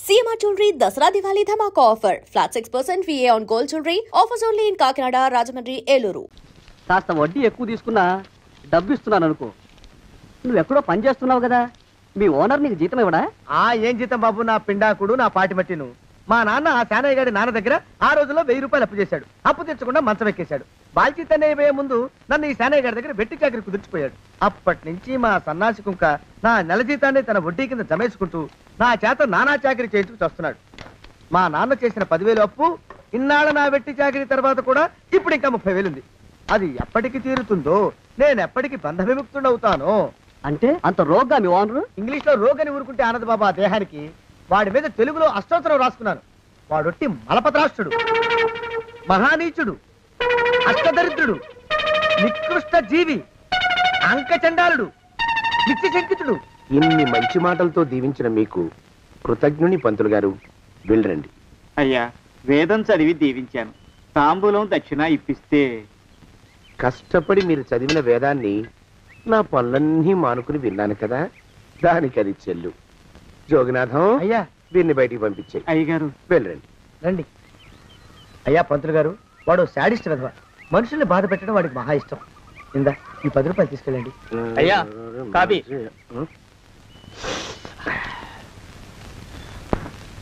CMR Jewelry Dasara Diwali Dhamaka offer. Flat 6% VA on gold jewelry. Offers only in Kakinada, Rajahmundry, Eluru. కాస్త వడ్డీ ఎక్కువ తీసుకున్నా డబ్బు ఇస్తున్నాను అనుకో. నువ్వు ఎక్కడో పని చేస్తున్నావు కదా, మీ ఓనర్ నీకు జీతం ఇవ్వడా? ఏం జీతం బాబు, నా పిండాకుడు నా పాటి మట్టిను. మా నాన్న ఆ శానయ్య గారి నాన్న దగ్గర ఆ రోజుల్లో 1000 రూపాయలు అప్పు చేశాడు. అప్పు తెచ్చకుండా మంచం ఎక్కేశాడు. బాల్చితనే వేయ ముందు నన్ను ఈ శానయ్య గారి దగ్గర వెట్టి చాకరి కుదిర్చిపోయాడు. అప్పటి నుంచి మా సన్నాసి కుంక నా నెల జీతాన్ని తన వడ్డీ కింద జమేసుకుంటూ నా చేత నానా చాకరీ చేయించుకు వస్తున్నాడు. మా నాన్న చేసిన 10,000 అప్పు ఇన్నాళ్ళ నా వెట్టి చాకరీ తర్వాత కూడా ఇప్పుడు ఇంకా 30,000 ఉంది. అది ఎప్పటికి తీరుతుందో, నేను ఎప్పటికి బంధ విముక్తుడవుతానో. అంటే అంత రోగ్గా మీ ఓనరు? ఇంగ్లీష్ లో రోగని ఊరుకుంటే ఆనంద్ బాబా దేహానికి, వాడి మీద తెలుగులో అష్టోత్తరం రాసుకున్నాను. వాడొట్టి మలపత్రాష్ట్రుడు, మహానీచుడు, అష్టదరిద్రుడు, నికృష్ట జీవి, అంకచండాలుడు, నిత్యశంకితుడు. ఇన్ని మంచి మాటలతో దీవించిన మీకు కృతజ్ఞుని పంతులు గారు. వెళ్ళరండి. అయ్యా, వేదం చదివి దీవించాను. తాంబూలం దక్షిణ ఇప్పిస్తే. కష్టపడి మీరు చదివిన వేదాన్ని నా పనులన్నీ మానుకుని విన్నాను కదా, దానికి అది చెల్లు. జోగినాథం, అయ్యా వీరిని బయటికి పంపించే. అయ్యగారు వెళ్ళరండి. రండి. అయ్యా పంతులు గారు, వాడు శాడిస్ట్ విధవ. మనుషుల్ని బాధ పెట్టడం వాడికి మహా ఇష్టం. ఇందా ఈ 10 రూపాయలు తీసుకెళ్ళండి. అయ్యా, కాఫీ.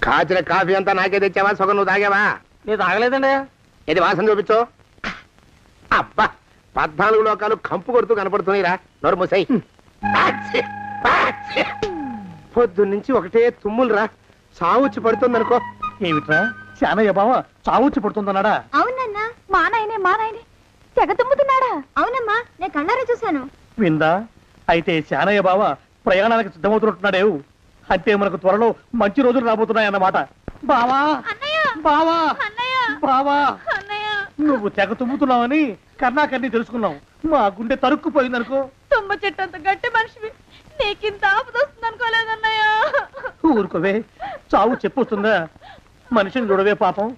కాచిన కాఫీ అంతా నాకే తెచ్చావా? సగం నువ్వు తాగావా? నేను తాగలేదండి. ఇది వాసన చూపించు. అబ్బా, 14 లోకాలు కంపు కొడుతూ కనపడుతున్నాయిరా. నోరు మూసాయి. పొద్దున్నుంచి ఒకటే తుమ్ములురా. సావుచ్చి పడుతుంది అనుకో. ఏమిట్రా శానయ్య బావ చావుచ్చి పడుతుందన్నాడా? అవునన్నా, మా నాయనే తెగ తుమ్ముతున్నాడా? అవునమ్మా, నేను కళ్ళారా చూశాను. విందా? అయితే శానయ్య బావ ప్రయాణానికి సిద్ధమవుతున్నట్టున్నాడేవు. అంటే మనకు త్వరలో మంచి రోజులు రాబోతున్నాయన్నమాట. బావా బావా బావా, నువ్వు తెగ తుమ్ముతున్నావని కర్ణాకర్ణి తెలుసుకున్నావు. మా గుండె తరుక్కుపోయిందనుకో. తుమ్మ చెట్టు అంత గట్టి మనిషివి, నీకింత ఆపదొస్తుంది అనుకోలేదన్నయ్య. ఊరుకోవే, చావు చెప్పొస్తుందా? మనిషిని చూడవే పాపం,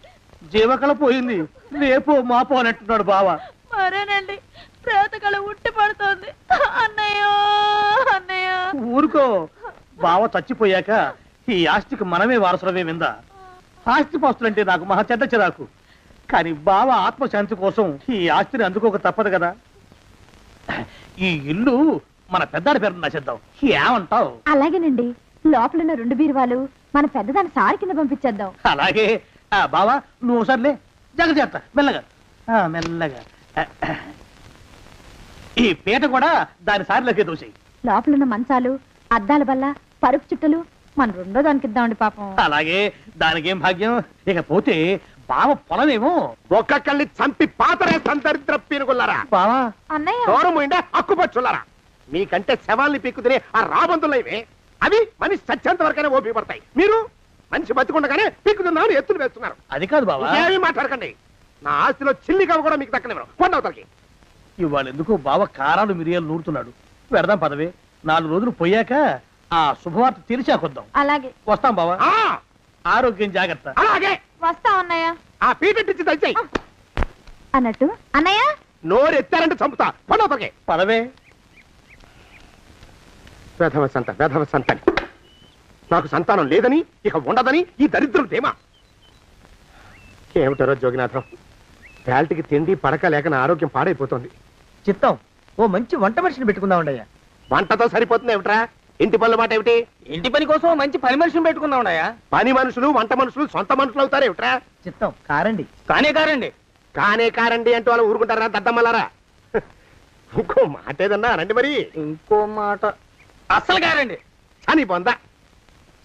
జీవకళ పోయింది. రేపో మాపో అన్నట్టున్నాడు బావ. మరేనండి, ప్రేతకళ ఉట్టి పడుతోంది అన్నయ్యో అన్నయ్య. ఊరుకో, బావ చచ్చిపోయాక ఈ ఆస్తికి మనమే వారసులమే విందా. ఆస్తిపాస్తులంటే నాకు మహా చెడ్డ చిరాకు. కానీ బావ ఆత్మశాంతి కోసం ఈ ఆస్తిని అందుకోక తప్పదు కదా. ఈ ఇల్లు మన పెద్దాడి పేరు నచ్చేద్దాం. ఏమంటావు? అలాగేనండి, లోపలున్న 2 బీరువాలు మన పెద్దదాని సారి కింద పంపించేద్దాం. అలాగే. బావా నువ్వు సర్లే, జాగ్రత్త, మెల్లగా మెల్లగా. ఈ పీట కూడా దాని సారిలోకి దూసేయి. లోపలున్న మంచాలు, అద్దాల బల్ల, పరుపు చుట్టలు మన 2వ దానికి ఇద్దామండి పాపం. అలాగే, దానికేం భాగ్యం. ఇకపోతే బావ పొలమేమో ఒక్కొక్కల్ని చంపి పాతరేస్తాను దరిద్ర పీనుకున్నారా. బావా అన్నయ్య, దూరం ఉండే అక్కుపచ్చులారా. మీకంటే శవాల్ని పీక్కుతినే ఆ రాబందులైవే, అవి మనిషి చచ్చేంత వరకనే ఓపి పడతాయి. మీరు మనిషి బతికుండగానే పీక్కుతున్నామని ఎత్తులు వేస్తున్నారు. అది కాదు బావా. ఏమీ మాట్లాడకండి. నా ఆస్తిలో చిల్లిగా కూడా మీకు దక్కనివ్వరు. కొండవతలకి. ఇవాళ ఎందుకు బావ కారాలు మిరియాలు నూరుతున్నాడు. పెడదాం పదవే. 4 రోజులు పోయాక ఆ శుభవార్త తెలిసాకొద్దాం. అలాగే వస్తాం బావా. ఆరోగ్యం జాగ్రత్త. అలాగే. వస్తా అన్నయ్య. ఆ పీటెట్టించి దయచేయి. అన్నట్టు అన్నయ్య, నోరు ఎత్తారంటే చంపుతా. కొండవతలకి. పదవే. వేధవ సంతానం. నాకు సంతానం లేదని, ఇక ఉండదని ఈ దరిద్రులు ధీమా. ఏమిటారో జోగినాథం, వేల్టికి తిండి పడక లేక నా ఆరోగ్యం పాడైపోతుంది. చిత్తం, ఓ మంచి వంట మనిషిని పెట్టుకుందాం. వంటతో సరిపోతుంది ఏమిట్రా? ఇంటి పనుల మాట ఏమిటి? ఇంటి పని కోసం మంచి పని మనిషిని పెట్టుకుందాం. పని మనుషులు వంట మనుషులు సొంత మనుషులు అవుతారు ఏమిట్రా? చిత్తం కారండి. కారండి. కారండి అంటూ వాళ్ళు ఊరుకుంటారా దద్దమ్మలారా? ఇంకో మాట ఏదన్నా రండి మరి. ఇంకో మాట అస్సలు కారండి. అని పొందా.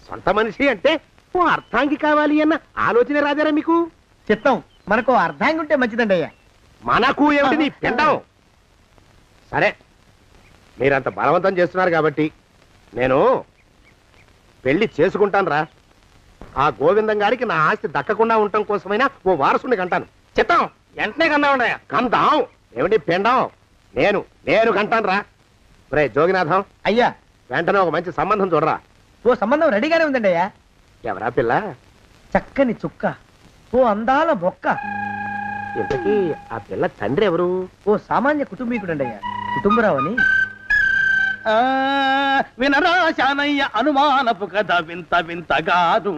సొంత మనిషి అంటే ఓ అర్థాంగి కావాలి అన్న ఆలోచన రాజారా మీకు? చిత్తం, మనకు అర్ధాంగి ఉంటే మంచిదండి అయ్యా. మనకు ఏమిటి నీ పిండం? సరే, మీరంత బలవంతం చేస్తున్నారు కాబట్టి నేను పెళ్లి చేసుకుంటాను రా. ఆ గోవిందం గారికి నా ఆస్తి దక్కకుండా ఉండటం కోసమైనా ఓ వారసుని కంటాను. చిత్తం, వెంటనే కన్నావుండయా. కందాం ఏమిటి పిండం? నేను కంటాను రా. రే జోగినాథం, అయ్యా వెంటనే ఒక మంచి సంబంధం చూడరా. ఓ సంబంధం రెడీగానే ఉందండి అయ్యా. ఎవరా పిల్ల? చక్కని చుక్క, ఓ అందాల మొక్క. ఇంతకీ ఆ పిల్ల తండ్రి ఎవరు? ఓ సామాన్య కుటుంబీకుడండి అయ్యా, కుటుంబరావు అని. వినరా శానయ్య అనుమానపు కథ వింత వింతగాను.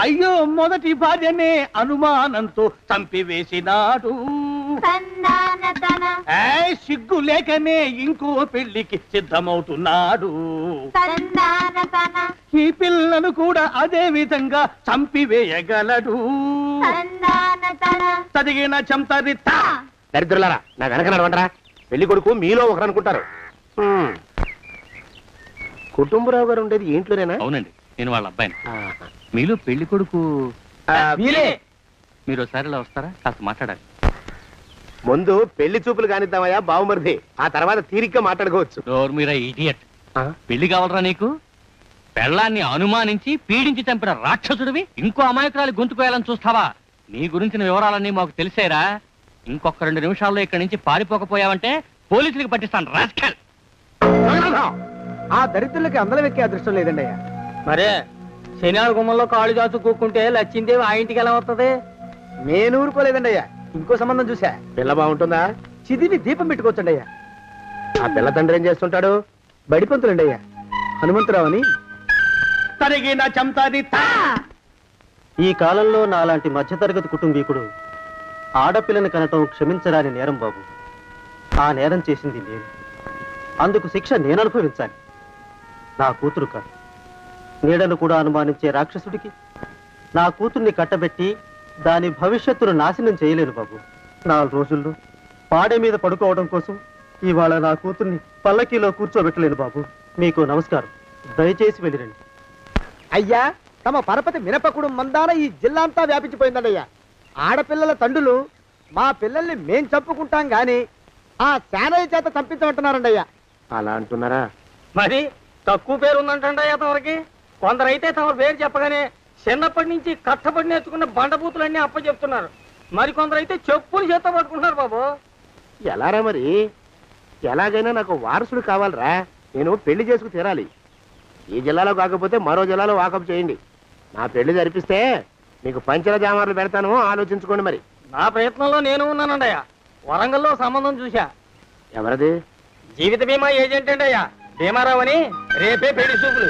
అయ్యో మొదటి భార్యనే అనుమానంతో చంపివేసినాడు. సిగ్గు లేకనే ఇంకో పెళ్లికి సిద్ధమవుతున్నాడు. ఈ పిల్లను కూడా అదే విధంగా చంపివేయగలడు. చదివిన చంతరిత. దరిద్రులారా, నా వెనక నడవంటరా. పెళ్లి కొడుకు మీలో ఒకరు అనుకుంటారు. కుటుంబరావు గారు ఉండేది ఇంట్లోనేనా? అవునండి, నేను వాళ్ళ అబ్బాయిని. మీలో పెళ్లి కొడుకు మీరు ఒకసారి ఇలా వస్తారా? కాస్త మాట్లాడాలి. ముందు పెళ్లి చూపులు కానిద్దామయ్యా బావుమరిది, ఆ తర్వాత తీరిగ్గా మాట్లాడుకోవచ్చు. మీరా ఇడియట్. పెళ్లి కావాలరా నీకు? పెళ్ళాన్ని అనుమానించి పీడించి చంపిన రాక్షసుడివి ఇంకో అమాయకురాలి గొంతుకోయాలని చూస్తావా? నీ గురించిన వివరాలన్నీ మాకు తెలిసేరా. ఇంకొక 2 నిమిషాల్లో ఇక్కడి నుంచి పారిపోకపోయావంటే పోలీసులకు పట్టిస్తాను. రాస్కల్. ఆ దరిద్రులకి అందలం ఎక్కే అదృష్టం లేదండి అయ్యా. మరే శనివారం గుమ్మంలో కాళ్ళు దాచు కూకుంటే లచ్చిందేవి ఆ ఇంటికి ఎలా వస్తుంది? నేను ఊరుకోలేదండి అయ్యా. ఇంకో సంబంధం చూసా. పిల్ల బాగుంటుందా? చిదివి దీపం పెట్టుకోవచ్చండి అయ్యా. ఆ పిల్ల తండ్రి ఏం చేస్తుంటాడు? బడిపంతులండి అయ్యా. హనుమంతరావు అని. తరిగిన చంతరిత. ఈ కాలంలో నాలాంటి మధ్యతరగతి కుటుంబీకుడు ఆడపిల్లని కనటం క్షమించరాని నేరం బాబు. ఆ నేరం చేసింది నేను. అందుకు శిక్ష నేను అనుభవించాలి. నా కూతురు కాదు, నీడను కూడా అనుమానించే రాక్షసుడికి నా కూతుర్ని కట్టబెట్టి దాని భవిష్యత్తును నాశనం చేయలేను బాబు. 4 రోజుల్లో పాడే మీద పడుకోవడం కోసం ఇవాళ నా కూతుర్ని పల్లకీలో కూర్చోబెట్టలేను బాబు. మీకు నమస్కారం, దయచేసి వెళ్ళిరండి. అయ్యా, తమ పరపతి మినపకుడు మందాన ఈ జిల్లా అంతా వ్యాపించిపోయిందండి అయ్యా. ఆడపిల్లల తండ్రులు మా పిల్లల్ని మేం చంపుకుంటాం గాని ఆ శానయ్య చేత చంపించమంటున్నారండి అయ్యా. అలా అంటున్నారా? మరి తక్కువ పేరు ఉందంటండి తమరికి. కొందరైతే తమ పేరు చెప్పగానే చిన్నప్పటి నుంచి కట్టబడి నేర్చుకున్న బండబూతులన్నీ అప్పచెప్తున్నారు. మరి కొందరైతే చెప్పులు చేత పట్టుకుంటున్నారు బాబు. ఎలారా మరి? ఎలాగైనా నాకు వారసుడు కావాలరా. నేను పెళ్లి చేసుకు తీరాలి. ఈ జిల్లాలో కాకపోతే మరో జిల్లాలో వాకప్ చేయండి. నా పెళ్లి జరిపిస్తే మీకు పంచల జామార్లు పెడతాను, ఆలోచించుకోండి. మరి నా ప్రయత్నంలో నేను ఉన్నానండి అయ్యా. వరంగల్లో సంబంధం చూశా. ఎవరది? జీవిత బీమా ఏజెంట్ అండి అయ్యా, భీమారావు అని. రేపే పెళ్లి చూపులు.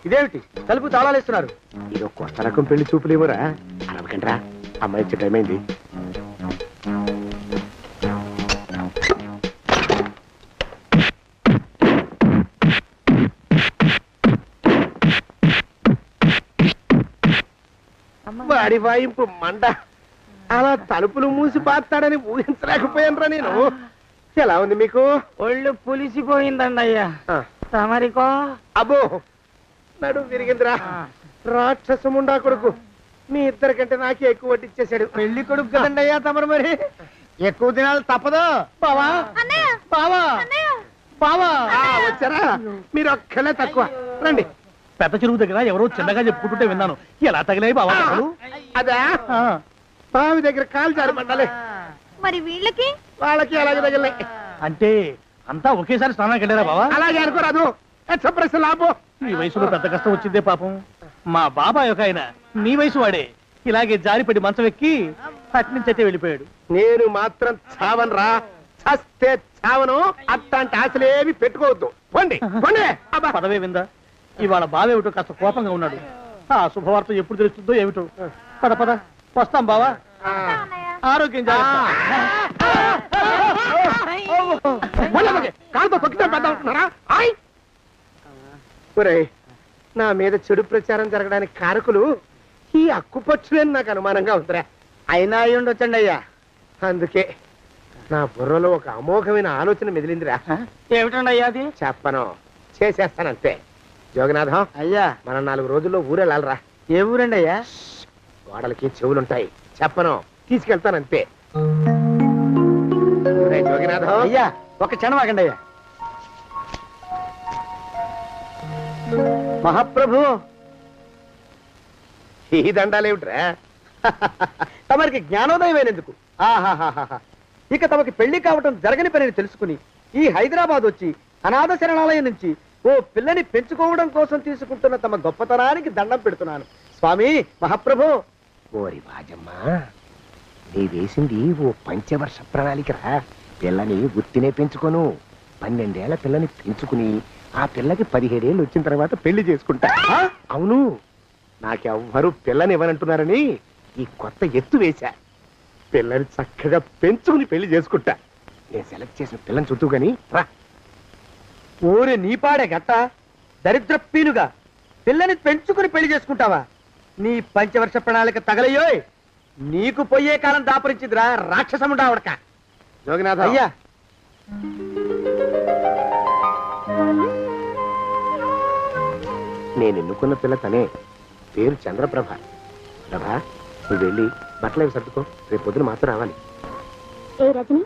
ఇదేమిటి తలుపు తాళాలేస్తున్నారు? ఇది కొత్త రకం పెళ్లి చూపులేమోరా. అరవకండ్రా, అమ్మాయి ఇచ్చే టైం అయింది. వాడి వాయింపు మండ. అలా తలుపులు మూసి పాతాడని ఊహించలేకపోయానురా నేను. ఎలా ఉంది మీకు? ఒళ్ళు పులిసిపోయిందండి అయ్యా. తమరికో? అబ్బో, నడు విరిగిందిరా. రాక్షసముండా కొడుకు మీ ఇద్దరికంటే నాకే ఎక్కువ వడ్డిచ్చేశాడు. పెళ్లి కొడుకు కదండి అయ్యా తమరు. మరి ఎక్కువ దినాలు తప్పదు. బావా బావా బావా వచ్చారా? మీరు ఒక్కలే తక్కువ. రండి. పెద్ద చెరువు దగ్గర ఎవరో చిన్నగా చెప్పుకుంటుంటే విన్నాను. ఎలా తగిలాయి బావా? అదా బావి దగ్గర కాలు జారి పడ్డాలే. మరి వీళ్ళకి? వాళ్ళకి అలాగే తగిలినాయి. అంటే అంతా ఒకేసారి స్నానానికి వెళ్ళారా బావా? అలాగే అనుకోరాదు. ఎక్స్ప్రెస్ లాభో. ఈ వయసులో పెద్ద కష్టం వచ్చిందే పాపం. మా బాబాయ్ ఒక ఆయన నీ వయసు వాడే ఇలాగే జారిపడి మంచం ఎక్కి అట్నుంచైతే వెళ్ళిపోయాడు. నేను మాత్రం చావను రా. చస్తే చావను. అట్లాంటి ఆశలేమి పెట్టుకోవద్దు. పోండి పోండి. పదవే విందా. ఇవాళ బావేమిటో కాస్త కోపంగా ఉన్నాడు. ఆ శుభవార్త ఎప్పుడు తెలుస్తుందో ఏమిటో. పద పద వస్తాం బావా. ఆరోగ్యం జాగ్రత్త. కాలుతో తొక్కితే పెద్ద ఉంటున్నారా? నా మీద చెడు ప్రచారం జరగడానికి కారకులు ఈ అక్కుపక్షులని నాకు అనుమానంగా ఉందిరా. అయినా అయి ఉండొచ్చండి అయ్యా. అందుకే నా బుర్రలో ఒక అమోఘమైన ఆలోచన మెదిలిందిరా. ఏమిటండి అయ్యా అది? చెప్పను, చేసేస్తానంతే. జోగనాథం అయ్యా, మనం 4 రోజుల్లో ఊరెళ్ళాలరా. ఏ ఊరండి అయ్యా? గోడలకి చెవులుంటాయి. చెప్పను, తీసుకెళ్తానంతే. జోగినాథం అయ్యా, ఒక క్షణం ఆగండి అయ్యా. మహాప్రభు, ఈ దండాలేమిట్రా? తమరికి జ్ఞానోదయమైనందుకు. ఆహాహాహా. ఇక తమకి పెళ్లి కావటం జరగని పనిని తెలుసుకుని ఈ హైదరాబాద్ వచ్చి అనాథ శరణాలయం నుంచి ఓ పిల్లని పెంచుకోవడం కోసం తీసుకుంటున్న తమ గొప్పతనానికి దండం పెడుతున్నాను స్వామి. మహాప్రభు. ఓరి వాజమ్మా, నీ వేసింది ఓ పంచవర్ష ప్రణాళికరా. పిల్లని గుర్తినే పెంచుకోను. 12 ఏళ్ల పిల్లని పెంచుకుని ఆ పిల్లకి 17 ఏళ్ళు వచ్చిన తర్వాత పెళ్లి చేసుకుంటా. అవును, నాకెవ్వరూ పిల్లని ఇవ్వనంటున్నారని ఈ కొత్త ఎత్తు వేశా. పిల్లని చక్కగా పెంచుకుని పెళ్లి చేసుకుంటా. నేను సెలెక్ట్ చేసిన పిల్లని చుట్టూ గాని రా. ఓరే నీపాడే గట్ట దరిద్ర పీనుగా పిల్లని పెంచుకుని పెళ్లి చేసుకుంటావా? నీ పంచవర్ష ప్రణాళిక తగలయ్యోయ్. నీకు పోయే కాలం దాపరించిందిరా రాక్షసముడా ఉడక. జోగినాథ అయ్యా నేను ఎన్నుకున్న పిల్ల తనే. పేరు చంద్రప్రభ. ప్రభ, నువ్వు వెళ్ళి బట్టలు అవి సర్దుకో. రేపు పొద్దున మాత్రం రావాలి. ఏ రజని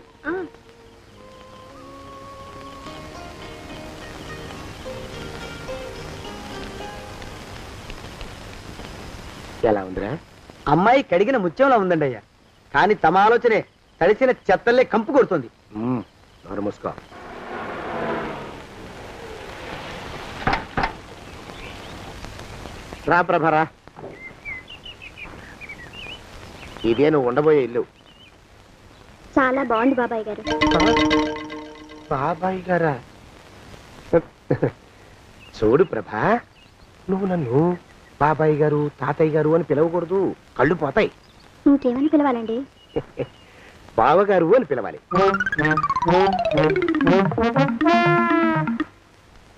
ఎలా ఉందిరా? అమ్మాయి కడిగిన ముత్యంలా ఉందండి అయ్యా. కానీ తమ ఆలోచనే తడిసిన చెత్తల్లే కంపు కొడుతుంది. నోరు మూసుకో. రా ప్రభరా, ఇదే నువ్వు ఉండబోయే ఇల్లు. చాలా బాగుంది బాబాయ్ గారు. బాబాయ్ గారా? చూడు ప్రభా, నువ్వు నన్ను బాబాయ్ గారు తాతయ్య గారు అని పిలవకూడదు, కళ్ళు పోతాయి. ఇంకేమని పిలవాలండి? బావగారు అని పిలవాలి.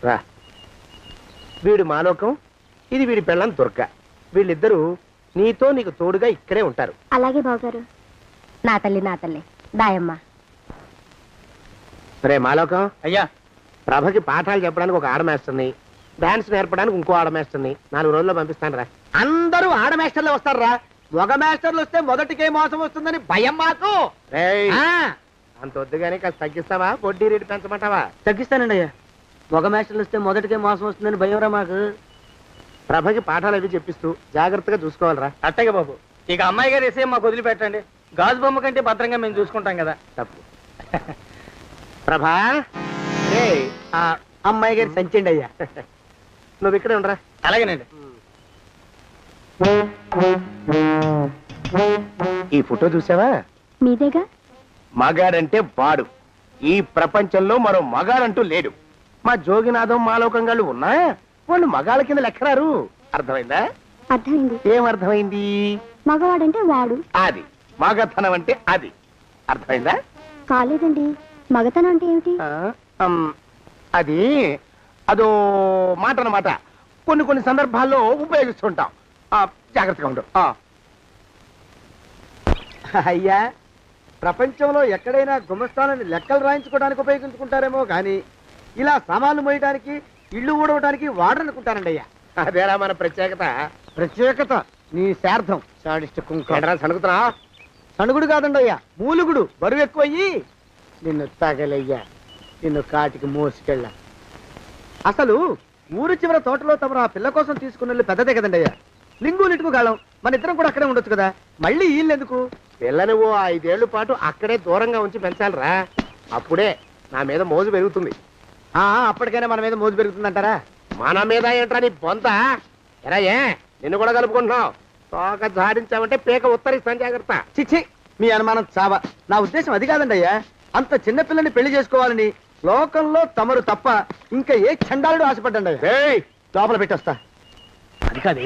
రా, వీడు మాలోకం, ఇది వీడి పెళ్ళం దుర్గ. వీళ్ళిద్దరూ నీతో నీకు తోడుగా ఇక్కడే ఉంటారు. అలాగే బావగారు. నా తల్లి దాయమ్మ. సరే మాలోకం, అయ్యా ప్రభకి పాఠాలు చెప్పడానికి ఒక ఆడమేస్టర్ని, డాన్స్ నేర్పడానికి ఇంకో ఆడమేస్టర్ని 4 రోజుల్లో పంపిస్తాను రా. అందరూ ఆడ మాస్టర్లు వస్తారా? మగ మాస్టర్లు వస్తే మొదటికే మోసం వస్తుందని భయం మాకు. అంత వద్దుగానే కాస్త తగ్గిస్తావా? వడ్డీ రేటు పెంచమంటావా? తగ్గిస్తానండి అయ్యా. మగ మాస్టర్లు వస్తే మొదటికే మోసం వస్తుందని భయం రా మాకు. ప్రభకి పాఠాలు అవి చెప్పిస్తూ జాగ్రత్తగా చూసుకోవాలరా. అట్టగే బాబు. ఇక అమ్మాయి గారు వేసే మాకు వదిలిపెట్టండి. గాజు బొమ్మ కంటే భద్రంగా మేము చూసుకుంటాం కదా. తప్పు. ప్రభా, అమ్మాయి గారి సంచండి అయ్యా. నువ్వు ఇక్కడే ఉండరా. అలాగేనండి. ఈ ఫోటో చూసావా? మీదేగా. మగాడంటే వాడు. ఈ ప్రపంచంలో మరో మగాడంటూ లేడు. మా జోగినాథం మాలోకంగాళ్ళు ఉన్నా వాళ్ళు మగాళ్ళ కింద లెక్కరారు. అర్థమైందా? అర్థమైంది. ఏం అర్థమైంది? మగవాడంటే వాడు. అది మగతనం అంటే అది. అర్థమైందా? కాలేదండి. మగతనం అంటే ఏమిటి? అది అదో మాట అన్నమాట. కొన్ని సందర్భాల్లో ఉపయోగిస్తుంటాం. జాగ్రత్తగా ఉండు. అయ్యా, ప్రపంచంలో ఎక్కడైనా గుమస్తాలని లెక్కలు రాయించుకోవడానికి ఉపయోగించుకుంటారేమో కానీ ఇలా సామాన్లు మోయడానికి, ఇల్లు ఊడవడానికి వాడరనుకుంటారండి అయ్యా. అదేరా మన ప్రత్యేకత. ప్రత్యేకత నీ శార్థం. సాడిస్ట్ కుంక. సణుకుతున్నా? సణుగుడు కాదండి అయ్యా, మూలుగుడు. బరువు ఎక్కువయ్యి నిన్ను తగలయ్యా, నిన్ను కాటికి మోసుకెళ్ళ. అసలు ఊరు చివర తోటలో తమరు ఆ పిల్ల కోసం తీసుకున్న పెద్దదే కదండి అయ్యా. లింగు లిటుకు కాలం మన ఇద్దరం కూడా అక్కడే ఉండొచ్చు కదా. మళ్ళీ వీళ్ళు ఎందుకు? పిల్లని ఓ 5 ఏళ్ల పాటు అక్కడే దూరంగా ఉంచి పెంచాలిరా. అప్పుడే నా మీద మోజు పెరుగుతుంది. అప్పటికైనా మన మీద మోజు పెరుగుతుందంటారా? మన మీద ఏంట్రా నీ బొంత? ఎరా, నిన్ను కూడా కలుపుకుంటున్నావు. తోక జాడించావంటే పీక ఉత్తరిస్తాను, జాగ్రత్త. చిచ్చి, మీ అనుమానం చావా. నా ఉద్దేశం అది కాదండి అయ్యా. అంత చిన్న పిల్లని పెళ్లి చేసుకోవాలని లోకంలో తమరు తప్ప ఇంకా ఏ చండాలుడు ఆశపడ్డండి అయ్యా. లోపల పెట్టొస్తా. అది కాదే,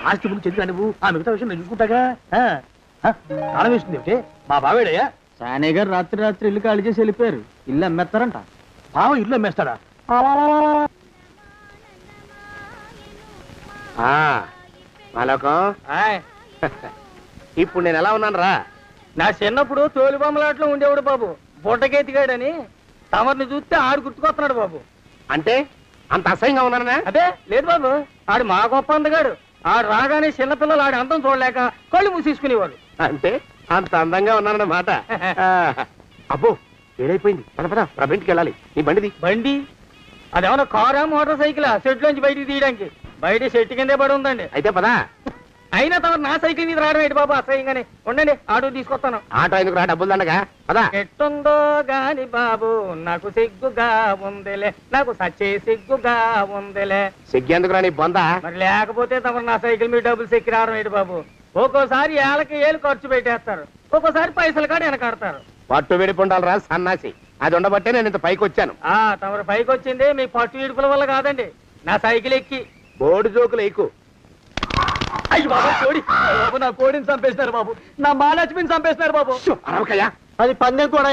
ఆస్తి ముందు చెందుగా నువ్వు ఆ మిగతా విషయం నేను చూసుకుంటాగా. తాళం వేస్తుంది ఏమిటి? మా బావేడయ్యా. సానే గారు రాత్రి ఇల్లు ఖాళీ చేసి వెళ్ళిపోయారు. ఇల్లు అమ్మేస్తారంట. బావ ఇల్లు అమ్మేస్తాడా? మాలోకం, ఇప్పుడు నేను ఎలా ఉన్నాను రా? నా చిన్నప్పుడు తోలు బొమ్మలాట్లో ఉండేవాడు బాబు, బుట్టకెత్తిగాడని. తమరిని చూస్తే ఆడు గుర్తుకొస్తున్నాడు బాబు. అంటే అంత అసహ్యంగా ఉన్నానా? అదే లేదు బాబు, ఆడు మా గొప్ప అందగాడు. ఆడు రాగానే చిన్నపిల్లలు ఆడి అందం చూడలేక కళ్ళు మూసేసుకునేవాడు. అంటే అంత అందంగా ఉన్నానన్నమాట. అబ్బో, ఏడైపోయింది. పద ప్రభింటికి వెళ్ళాలి. నీ బండిది. బండి అదేమన్నా కారా మోటార్ సైకిల్? సెట్లోంచి బయటికి తీయడానికి బయట చెట్టు కిందే పడి ఉందండి. అయితే పదా. అయినా తమ నా సైకిల్ మీద రావడం ఏంటి బాబు అసహ్యంగానే. ఉండండి, ఆటో తీసుకొస్తాను. ఆటో ఎందుకు రా, డబ్బులు దండగా. పదా. ఎట్టుందో గాని బాబు నాకు సిగ్గుగా ఉందిలే, నాకు సచ్చే సిగ్గుగా ఉందిలే. సిగ్గెందుకు రా నీ బొంద? మరి లేకపోతే తమ నా సైకిల్ మీద డబ్బులు సెక్కి రావడం ఏంటి బాబు? ఒక్కోసారి ఏళ్ళకి ఏళ్ళు ఖర్చు పెట్టేస్తారు, ఒక్కోసారి పైసలు కాడ వెనకాడతారు. పట్టు విడిపుండాలరా సన్నాసి. అది ఉండబట్టే నేను ఇంత పైకి వచ్చాను. తమరు పైకి వచ్చింది మీ పట్టు ఇడుపుల వల్ల కాదండి, నా సైకిల్ ఎక్కి. బోర్డు జోకులు ఎక్కువ. అయ్యి బాబు కోడి, బాబు నా కోడిని చంపేసినారు బాబు, నా మహాలక్ష్మిని చంపేసినారు బాబు. అరవకయ్యా. అది పందెం కూడా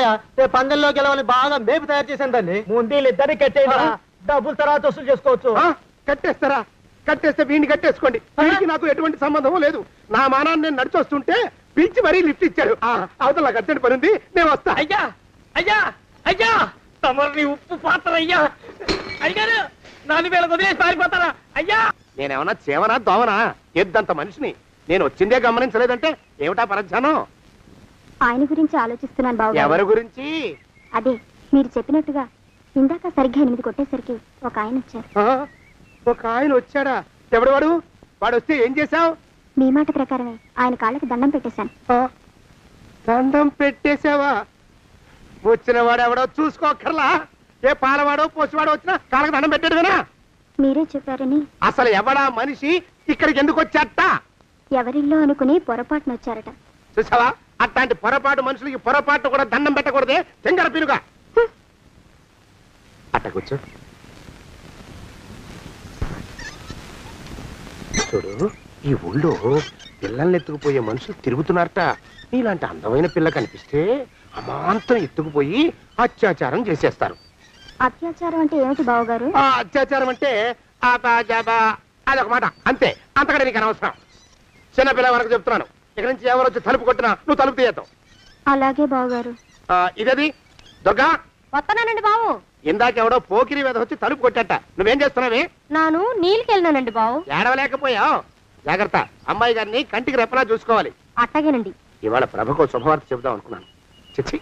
పందెంలో గెలవని బాగా మేపు తయారు చేశాను దాన్ని. ముందు ఇద్దరిని కట్టేయండి, డబ్బులు తర్వాత వసూలు చేసుకోవచ్చు. కట్టేస్తారా? కట్టేస్తే వీడిని కట్టేసుకోండి. వీడికి నాకు ఎటువంటి సంబంధం లేదు. నా మానాన్ని నేను నడిచొస్తుంటే పిలిచి మరీ లిఫ్ట్ ఇచ్చాడు. అవతల నాకు అర్జెంట్ పని ఉంది, నేను వస్తా. అయ్యా అయ్యా అయ్యా, తమరిని ఉప్పు పాత్ర అయ్యా. అయ్యారు నాలుగు వేల వదిలేసి పారిపోతారా అయ్యా? నేనేమన్నా చేవనా దోవనా? ఎద్దంత మనిషిని. నేను వచ్చిందే గమనించలేదంటే ఏమిటా పరధ్యానం? ఆయన గురించి ఆలోచిస్తున్నాను బాబు. ఎవరి గురించి? అదే మీరు చెప్పినట్టుగా ఇందాక సరిగ్గా 8 కొట్టేసరికి ఒక ఆయన వచ్చారు. ఒక ఆయన వచ్చాడా? ఎవడు వాడు? వాడు వస్తే ఏం చేశావు? మీ మాట ప్రకారమే ఆయన కాళ్ళకి దండం పెట్టేశాను. దండం పెట్టేశావా? వచ్చిన వాడు ఎవడో చూసుకోకర్లా. ఏ పాలవాడో పోసివాడో వచ్చినా కాళ్ళకి దండం పెట్టాడువేనా? మీరే చెప్పారని. అసలు ఎవడా మనిషి? ఇక్కడికి ఎందుకు వచ్చాట? ఎవరిల్లో అనుకుని పొరపాటున వచ్చారట. చూసావా, అట్లాంటి పొరపాటు మనుషులకి పొరపాటు కూడా దండం పెట్టకూడదే. తెంగర పినుగా అట్ట కూర్చో. చూడు, ఈ ఊళ్ళో పిల్లల్ని ఎత్తుకుపోయే మనుషులు తిరుగుతున్నారట. నీలాంటి అందమైన పిల్ల కనిపిస్తే అమాంతం ఎత్తుకుపోయి అత్యాచారం చేసేస్తారు. అత్యాచారం అంటే ఏమిటి బావగారు? అత్యాచారం అంటే అదొక మాట అంతే, అంతకంటే నీకు అనవసరం. చిన్నపిల్ల వరకు చెప్తున్నాను. ఇక్కడి నుంచి ఎవరు వచ్చి తలుపు కొట్టినా నువ్వు తలుపు తీయతావు. అలాగే బావగారు. ఇదేది దుర్గా? వస్తానండి బావు. ఇందాకెవడో పోకిరి మీద వచ్చి తలుపు కొట్టట. నువ్వేం చేస్తున్నావే? నాను నీళ్ళకెళ్ళినానండి బావు. ఏడవలేకపోయావు. జాగ్రత్త, అమ్మాయి గారిని కంటికి రెప్పలా చూసుకోవాలి. అట్టగేనండి. ఇవాళ ప్రభకు శుభవార్త చెబుదాం అనుకున్నాను. చిచ్చి,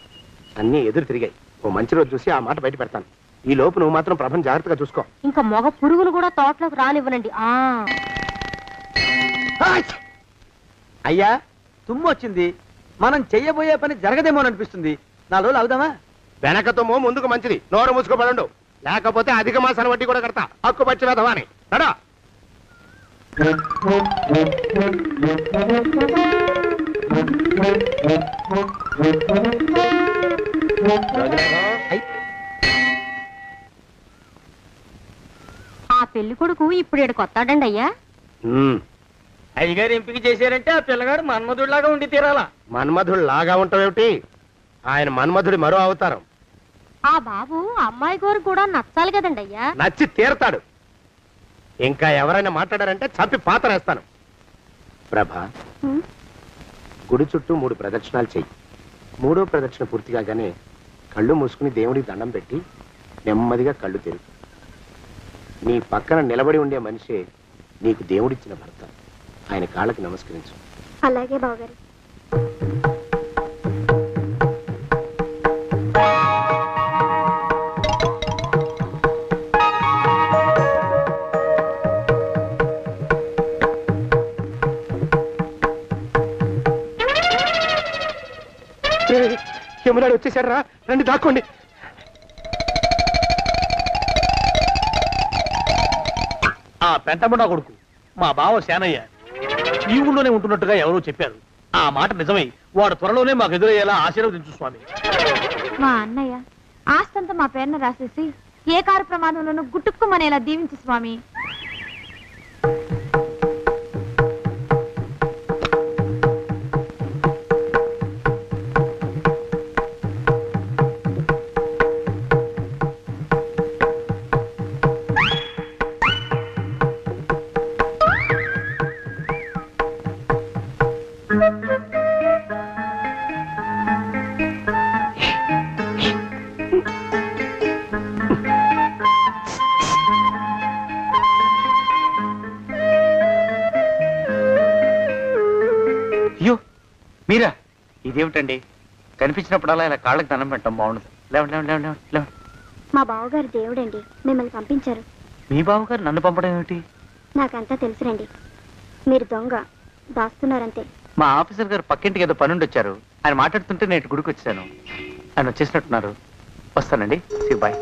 అన్నీ ఎదురు తిరిగాయి. ఓ మంచి రోజు చూసి ఆ మాట బయట పెడతాను. ఈ లోపు నువ్వు మాత్రం ప్రభను జాగ్రత్తగా చూసుకో. ఇంకా మొగ పురుగును కూడా తోటలోకి రానివ్వనండి. అయ్యా తుమ్ము వచ్చింది, మనం చెయ్యబోయే పని జరగదేమో అనిపిస్తుంది. 4 రోజులు అవుదామా? వెనకతోమో ముందుకు మంచిది. నోరు మూసుకోబడండు, లేకపోతే అధిక మాసాల వడ్డీ కూడా కడతా. హక్కు పచ్చి వేధవాని నడా. ఆ పెళ్లి కొడుకు ఇప్పుడు ఇక్కడికి వస్తాడండి అయ్యా. అయ్యగారు ఎంపిక చేశారంటే ఆ పిల్లగాడు మన్మధుడిలాగా ఉండి తీరాలా. మన్మధుడు లాగా ఉంటావేమిటి? ఆయన మన్మధుడి మరో అవతారం. ఆ బాబు అమ్మాయి గారు కూడా నచ్చాలి కదండి అయ్యా. నచ్చి తీరతాడు. ఇంకా ఎవరైనా మాట్లాడారంటే చంపి పాతరేస్తాను. ప్రభా, గుడి చుట్టూ 3 ప్రదక్షిణాలు చెయ్యి. 3వ ప్రదక్షిణ పూర్తి కాగానే కళ్ళు మూసుకుని దేవుడికి దండం పెట్టి నెమ్మదిగా కళ్ళు తెరుగు. నీ పక్కన నిలబడి ఉండే మనిషే నీకు దేవుడిచ్చిన భర్త. ఆయన కాళ్ళకి నమస్కరించు. అలాగే బావగారు. యమునాడు వచ్చేసాడు రా, రండి దాక్కోండి. ఆ పెంటముడా కొడుకు మా బావ శానయ్య ఈ ఊళ్ళోనే ఉంటున్నట్టుగా ఎవరో చెప్పారు. ఆ మాట నిజమై వాడు త్వరలోనే మాకు ఎదురయ్యేలా ఆశీర్వదించు స్వామి. మా అన్నయ్య ఆస్తంతా మా పేరున రాసేసి ఏ కారు ప్రమాదంలోనూ గుట్టుక్కుమనేలా దీవించు స్వామి. అయ్యో మీరా? ఇదేమిటండి, కనిపించినప్పుడల్లా ఇలా కాళ్ళకి దండం పెట్టడం బాగుండదు. లేవండి లేవండి లేవండి లేవండి. మా బావగారు దేవుడండి, మిమ్మల్ని పంపించారు. మీ బావగారు నన్ను పంపడం ఏమిటి? నాకంతా తెలుసురండి. మీరు దొంగ దాస్తున్నారంతే. మా ఆఫీసర్ గారు పక్కింటికి ఏదో పనుండి వచ్చారు. ఆయన మాట్లాడుతుంటే నేను గుడికి వచ్చాను. ఆయన వచ్చేసినట్టున్నారు. వస్తానండి. శివ్ బాయ్.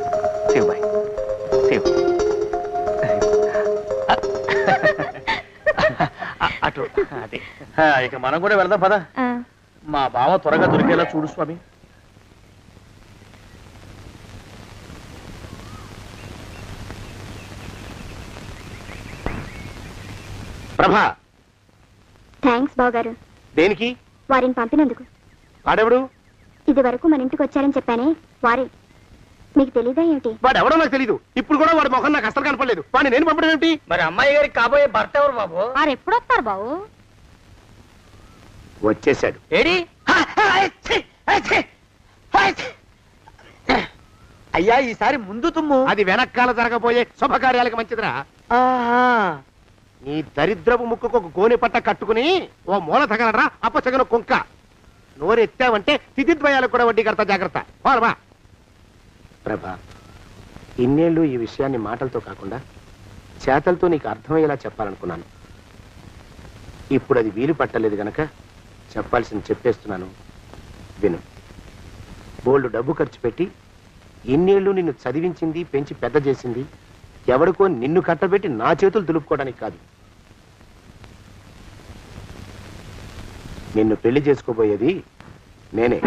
శివ్ బాయ్. శివ్. అటు అదే. ఇక మనం కూడా వెళ్దాం పద. మా బావ త్వరగా దొరికేలా చూడు స్వామి. ప్రభా, థ్యాంక్స్ బావగారు, దేనికి? వారిని పంపినందుకు. వాడెవడు? ఇది వరకు మన ఇంటికి వచ్చారని చెప్పానే వారే. మీకు తెలీదా ఏమిటి? వాడెవడో నాకు తెలీదు. ఇప్పుడు కూడా వాడి మొహం నాకు అసలు కనపడలేదు. వాడిని నేను పంపడం ఏమిటి? మరి అమ్మాయి గారికి కాబోయే భర్త ఎవరు బాబు? వారు ఎప్పుడు వస్తారు బాబు? వచ్చేసాడు. ఏడి? అయ్యా, ఈసారి ముందు తుమ్ము. అది వెనకాల జరగబోయే శుభకార్యాలకు మంచిదిరా. నీ దరిద్రపు ముక్కుకు ఒక గోనె పట్ట కట్టుకుని ఓ మూల తగలరా అప్పచగన కుంక. నోరెత్తావంటే తిథిద్వయాలకు కూడా వడ్డీ కడతా, జాగ్రత్త. బా ప్రభా, ఇన్నేళ్ళు ఈ విషయాన్ని మాటలతో కాకుండా చేతలతో నీకు అర్థమయ్యేలా చెప్పాలనుకున్నాను. ఇప్పుడు అది వీలు పట్టలేదు గనక చెప్పాల్సింది చెప్పేస్తున్నాను, విను. బోల్డు డబ్బు ఖర్చు పెట్టి ఇన్నేళ్ళు నిన్ను చదివించింది, పెంచి పెద్ద చేసింది ఎవడికో నిన్ను కట్టబెట్టి నా చేతులు దులుపుకోవడానికి కాదు. నిన్ను పెళ్లి చేసుకోబోయేది నేనే.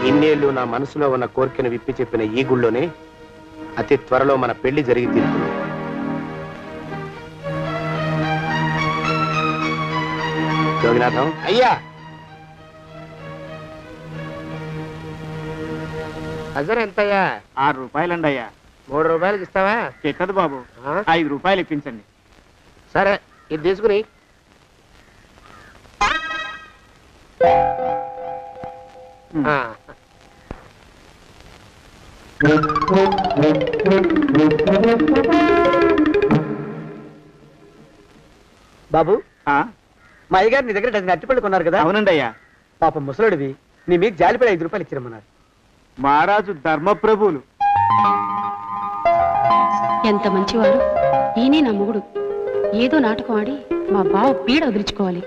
ఇన్నేళ్ళు నా మనసులో ఉన్న కోరికను విప్పి చెప్పిన ఈ గుళ్ళోనే అతి త్వరలో మన పెళ్లి జరిగి తీరుతుంది. జోగినాథం అయ్యా, హజర్ ఎంతయ్యా? 6 రూపాయలండి అయ్యా. 3 రూపాయలకి ఇస్తావా? చెక్కదు బాబు, 5 రూపాయలు ఇప్పించండి. సరే, ఇది తీసుకుని. బాబు, ఆ, మా అయ్యగారు నీ దగ్గర డజన్ అరటిపళ్ళు కొన్నారు కదా? అవునండి అయ్యా. పాపం ముసలుడివి, నీ మీకు జాలిపడి 5 రూపాయలు ఇచ్చిరమ్మన్నారు. మహారాజు ధర్మప్రభువులు. ఎంత మంచివారు. ఈయనే నా మొగుడు. ఏదో నాటకం ఆడి మా బావ పీడ వదిలించుకోవాలి.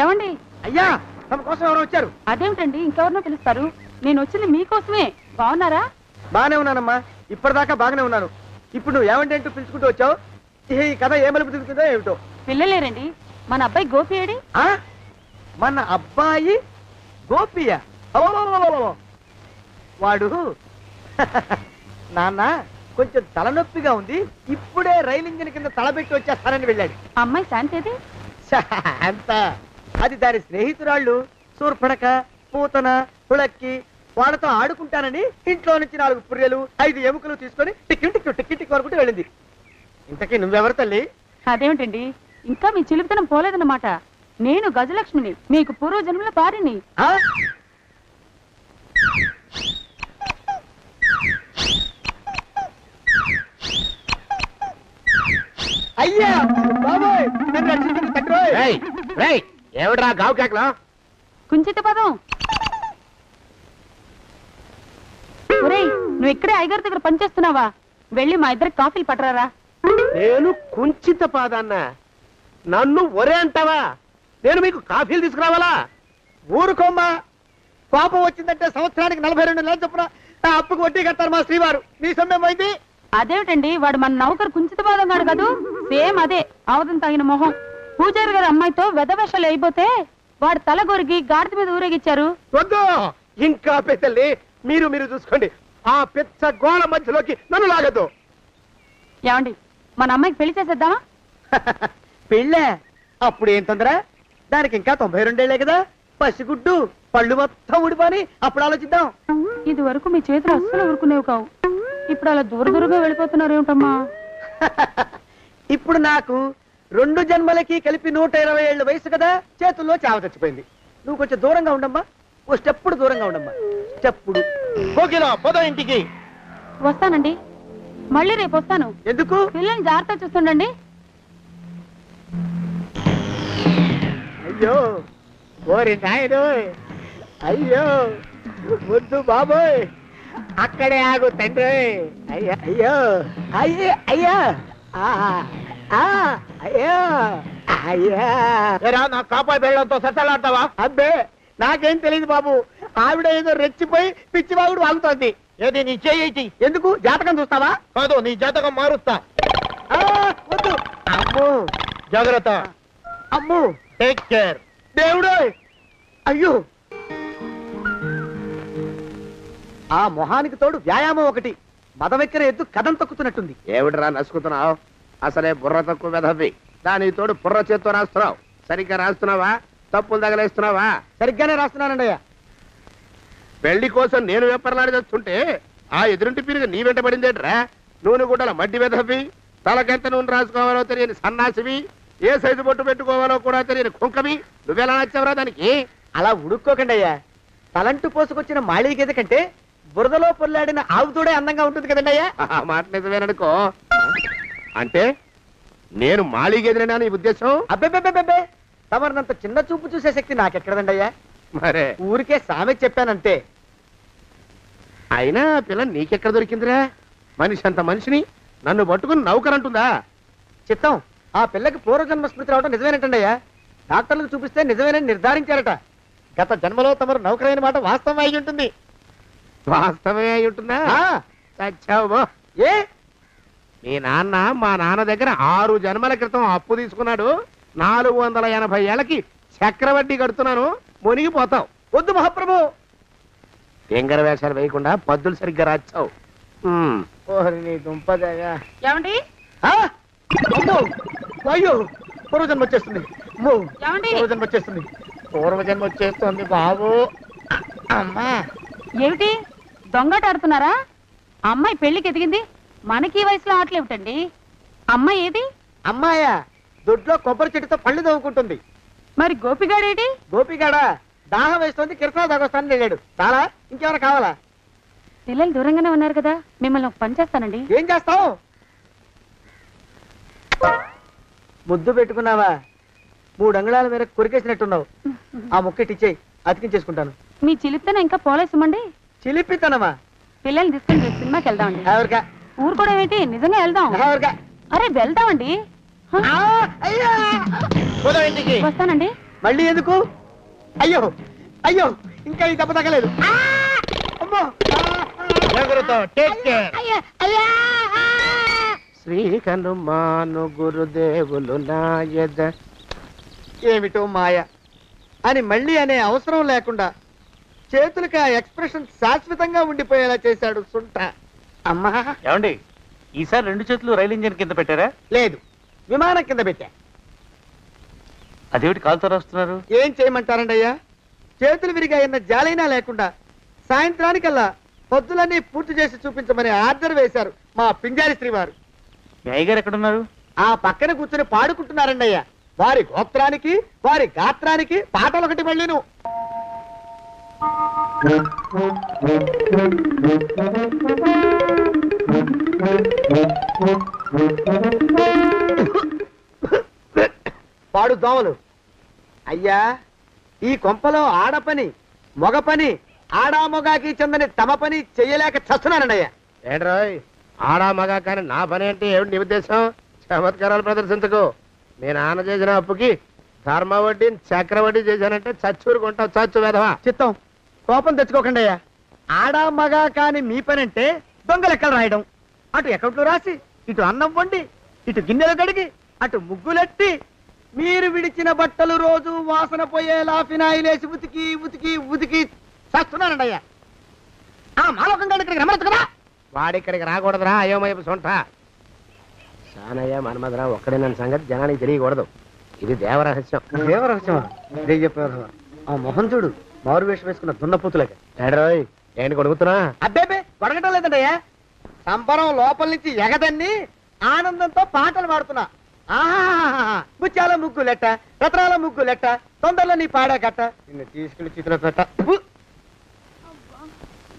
ఏమండి? అయ్యా, తమ కోసం ఎవరో వచ్చారు. అదేమిటండి, ఇంకెవరినో పిలుస్తారు? నేను వచ్చింది మీకోసమే. బాగున్నారా? బాగానే ఉన్నానమ్మా, ఇప్పటిదాకా బాగానే ఉన్నాను. ఇప్పుడు నువ్వు ఏమంటే అంటూ పిలుచుకుంటూ వచ్చావు. ఈ కథ ఏ మలుపు తిరుగుతుందో ఏమిటో. పిల్లలేరండి. మన అబ్బాయి గోపి ఏడి? మన అబ్బాయి గోపియ? వాడు నాన్న కొంచెం తలనొప్పిగా ఉంది, ఇప్పుడే రైలు ఇంజిన్ కింద తలబెట్టి వచ్చేస్తానని వెళ్ళాడు. అమ్మాయి శాంతేది? అంత అది దాని స్నేహితురాళ్ళు సూర్పడక, పూతన, పుళక్కి వాళ్ళతో ఆడుకుంటానని ఇంట్లో నుంచి 4 పుర్రెలు 5 ఎముకలు తీసుకొని టిక్కి వరకుంటూ వెళ్ళింది. ఇంతకీ నువ్వెవరు తల్లి? అదేమిటండి, ఇంకా మీ చిలుపుతనం పోలేదన్నమాట. నేను గజలక్ష్మిని, మీకు పూర్వజన్మల భార్యని. అయ్యా బాబోయ్, నన్ను రక్షించండి తండ్రోయ్. ఏమిట్రా గావు కేకలో? కుంచిత పదం. ఒరేయ్, నువ్వు ఇక్కడే అయ్యగారి దగ్గర పనిచేస్తున్నావా? వెళ్ళి మా ఇద్దరికి కాఫీలు పట్టరారా. నేను కుంచిత పాదాన్న, నన్ను ఒరే అంటావా? నేను మీకు కాఫీలు తీసుకురావాలా? ఊరుకోమ్మా, కోపం వచ్చిందంటే సంవత్సరానికి 42 నెలలు చొప్పున నా అప్పుకు వడ్డీ కట్టారు మా శ్రీవారు. నీ సొమ్మేం పోయింది? అదేమిటండి, వాడు మన నౌకరు కుంచిత పాదం గాడు కదూ. సేమ్ అదే, అవతం తగిన మొహం. పూజారి గారి అమ్మాయితో వెధవేషాలు అయిపోతే వాడు తల గొరిగి గాడిద మీద ఊరేగిచ్చారు. వద్దు, ఇంకా పెద్దల్ని మీరు చూసుకోండి. ఆ పెద్ద గోళ మధ్యలోకి నన్ను లాగద్దు. ఏమండి, మన అమ్మాయికి పెళ్లి చేసేద్దామా? పెళ్ళే? అప్పుడు ఏం తొందర? దానికి ఇంకా 92 ఏళ్లే కదా. పసిగుడ్డు పళ్ళు మొత్తం ఊడిపోని అప్పుడు ఆలోచిద్దాం. ఇది వరకు మీ చేతులు అస్సలు ఊరుకునేవి కావు. ఇప్పుడు అలా దూరంగా వెళ్ళిపోతున్నారు ఏమిటమ్మా? ఇప్పుడు నాకు 2 జన్మలకి కలిపి 120 ఏళ్ళ వయసు కదా, చేతుల్లో చావ చచ్చిపోయింది. నువ్వు కొంచెం దూరంగా ఉండమ్మా, ఓ స్టెప్పుడు దూరంగా ఉండమ్మా. స్టెప్పుడు పోదా ఇంటికి. వస్తానండి, మళ్ళీ రేపు వస్తాను. ఎందుకు? పిల్లల్ని జాగ్రత్త చూస్తుండండి. అయ్యో ఓరి నాయను, అయ్యో వద్దు బాబోయ్, అక్కడే ఆగు తండ్రి. అయ్యా అయ్యో అయ్యో అయ్యా అయ్యో అయ్యా. నా కాపాయి బెళ్ళంతో సత్తలాడతావా? అబ్బే, నాకేం తెలియదు బాబు. ఆవిడ ఏదో రెచ్చిపోయి పిచ్చివాగుడు వాగుతోంది. ఏది నీ చేయి? ఎందుకు? జాతకం చూస్తావా? కాదు, నీ జాతకం మారుస్తా. వద్దు. అమ్మో, జాగ్రత్త. అమ్మో, టేక్ కేర్. దేవుడు. అయ్యో ఆ మొహానికి తోడు వ్యాయామం ఒకటి. మదవెక్కిన ఎద్దు కథం తొక్కుతున్నట్టుంది. ఏమిటిరా నసుకుతున్నావు? అసలే బుర్ర తక్కువ వెధవి. దానికి తోడు బుర్ర చేత్తో రాస్తున్నావు. సరిగ్గా రాస్తున్నావా? తప్పులు తగలేస్తున్నావా? సరిగ్గానే రాస్తున్నానండి అయ్యా. పెళ్లి కోసం నేను వెప్పర్లాడి తెస్తుంటే ఆ ఎదురింటి పీరుగా నీ వెంట పడిందేట్రా? నూనె గుడ్డల మడ్డి వెధవి, తలకెంత నూనె రాసుకోవాలో తెలియని సన్నాసివి, ఏ సైజు బొట్టు పెట్టుకోవాలో కూడా తెలియని కుంకవి. నువ్వెలా నచ్చావురా దానికి? అలా ఉడుక్కోకండి అయ్యా. తలంటు పోసుకొచ్చిన మాళీ గేదె కంటే బురదలో పొల్లాడిన ఆవు తోడే అందంగా ఉంటుంది కదండి అయ్యా. ఆ మాట నిజమేననుకో. అంటే నేను మాళీగెదిరినా నీ ఉద్దేశం? అబ్బెబ్బెబ్బెబ్బే, తమరినంత చిన్న చూపు చూసే శక్తి నాకెక్కడదండి అయ్యా. మరే ఊరికే సామె చెప్పానంతే. అయినా పిల్ల నీకెక్కడ దొరికిందిరా? మనిషి అంత మనిషిని నన్ను పట్టుకుని నౌకరంటుందా? చిత్తం, ఆ పిల్లకి పూర్వజన్మ స్మృతి రావడం నిజమేనటండి అయ్యా. డాక్టర్లకు చూపిస్తే నిజమేనని నిర్ధారించారట. గత జన్మలో తమరు నౌకరైన మాట వాస్తవం అయి ఉంటుంది. వాస్తవమే అయి ఉంటుందా? చచ్చావు. ఏ మీ నాన్న మా నాన్న దగ్గర 6 జన్మల క్రితం అప్పు తీసుకున్నాడు. 480 ఏళ్ళకి చక్రవడ్డీ కడుతున్నాను. మునిగిపోతావు. వద్దు మహాప్రభు. ఎంగర వేషాలు వేయకుండా పద్దులు సరిగ్గా రాచావు. నీ దుంపదగా. ఏమండి అయ్యో, పూర్వజన్మ వచ్చేస్తుంది. ఏమండి? పూర్వజన్మ వచ్చేస్తుంది. పూర్వజన్మ వచ్చేస్తుంది బాబు. అమ్మా, ఏమిటి దొంగట ఆడుతున్నారా? అమ్మాయి పెళ్లికి ఎదిగింది, మనకి ఈ వయసులో ఆటలేమిటండి? అమ్మాయి ఏది? అమ్మాయా దొడ్లో కొబ్బరి చెట్టుతో పళ్ళు తవ్వుకుంటుంది. మరి గోపిగాడేటి? గోపిగాడ దాహం వేస్తుంది, కిరసా దాగొస్తానని వెళ్ళాడు. చాలా ఇంకేమైనా కావాలా? పిల్లలు దూరంగానే ఉన్నారు కదా, మిమ్మల్ని ఒక పని చేస్తానండి. ఏం చేస్తావు? ముద్దు పెట్టుకున్నావా? 3 అంగుళాల మేర కొరికేసినట్టున్నావు. ఆ ముక్కటిచ్చేయి, అతికించేసుకుంటాను. మీ చిలిపితనం ఇంకా పోలేసమండి. చిలిపితనమా? పిల్లల్ని తీసుకుని రేపు సినిమాకి వెళ్దామండి. ఎవరికా? ఊరు కూడా ఏంటి, నిజంగా వెళ్దాం. ఎవరికా? అరే వెళ్దామండి. వస్తానండి. మళ్ళీ ఎందుకు? అయ్యో అయ్యో, ఇంకా ఈ దెబ్బ తగ్గలేదు. శ్రీ హనుమాను గురుదేవులు నాయద. ఏమిటో మాయ అని మళ్ళీ అనే అవసరం లేకుండా చేతులకి ఆ ఎక్స్ప్రెషన్ శాశ్వతంగా ఉండిపోయేలా చేశాడు సుంట. అమ్మా, ఏమండి ఈసారి 2 చేతులు రైలు ఇంజిన్ కింద పెట్టారా? లేదు, విమానం కింద పెట్టా. అదేమిటి కాలుతో రాస్తున్నారు? ఏం చేయమంటారండి అయ్యా? చేతులు విరిగాయన్న జాలైనా లేకుండా సాయంత్రానికల్లా పొద్దులన్నీ పూర్తి చేసి చూపించమని ఆర్డర్ వేశారు మా పింజారి శ్రీ వారు. మీ అయ్యగారు ఎక్కడున్నారు? ఆ పక్కన కూర్చొని పాడుకుంటున్నారండి అయ్యా. వారి గోత్రానికి వారి గాత్రానికి పాటలు ఒకటి మళ్ళీను. పాడు దోమలు. అయ్యా, ఈ కొంపలో ఆడపని మొగ పని ఆడామొగాకి చెందని తమ పని చెయ్యలేక చస్తున్నానండి అయ్యా. ఏంట్రోయ్, ఆడా మగా కానీ నా పని అంటే ఏమిటి నీ ఉద్దేశం? చమత్కారాలు ప్రదర్శించకు. మీ నాన్న చేసిన అప్పుకి ధర్మ వడ్డీ చక్రవడ్డీ చేశానంటే చచ్చూరుకుంటావు. చచ్చు వేదవా. చిత్తం, కోపం తెచ్చుకోకండి అయ్యా. ఆడా మగా కాని మీ పని అంటే దొంగ లెక్కలు రాయడం. అటు అకౌంట్లో రాసి, ఇటు అన్నం వండి, ఇటు గిన్నెలు కడిగి, అటు ముగ్గులెట్టి, మీరు విడిచిన బట్టలు రోజు వాసన పోయేలా ఫినాయిలేసి ఉతికి ఉతికి ఉతికి చేస్తున్నానండి అయ్యా. ఆ మాలోకం గారు ఇక్కడికి రమ్మచ్చు కదా. వాడిక్కడికి రాకూడదురా అయోమయపు సొంట. సానయ్య మన్మధరావు ఒక్కడే నన్ను సంగతి జనానికి తెలియకూడదు. ఇది దేవరహస్యం. దేవరహస్యమా? చెప్పారు. ఆ మొహం చూడు, మారు వేషం వేసుకున్న దున్నపోతులకి. ఏడ్రోయ్, ఏంటి కొడుకుతున్నా? అబ్బేబే, కొడగటం లేదండయ్యా. సంబరం లోపల నుంచి ఎగదన్ని ఆనందంతో పాటలు పాడుతున్నా. ఆహా, ముత్యాల ముగ్గు లెట్ట, రత్నాల ముగ్గు లెట్ట, తొందరలో నీ పాడా కట్ట, నిన్ను తీసుకెళ్లి చిత్ర పెట్ట.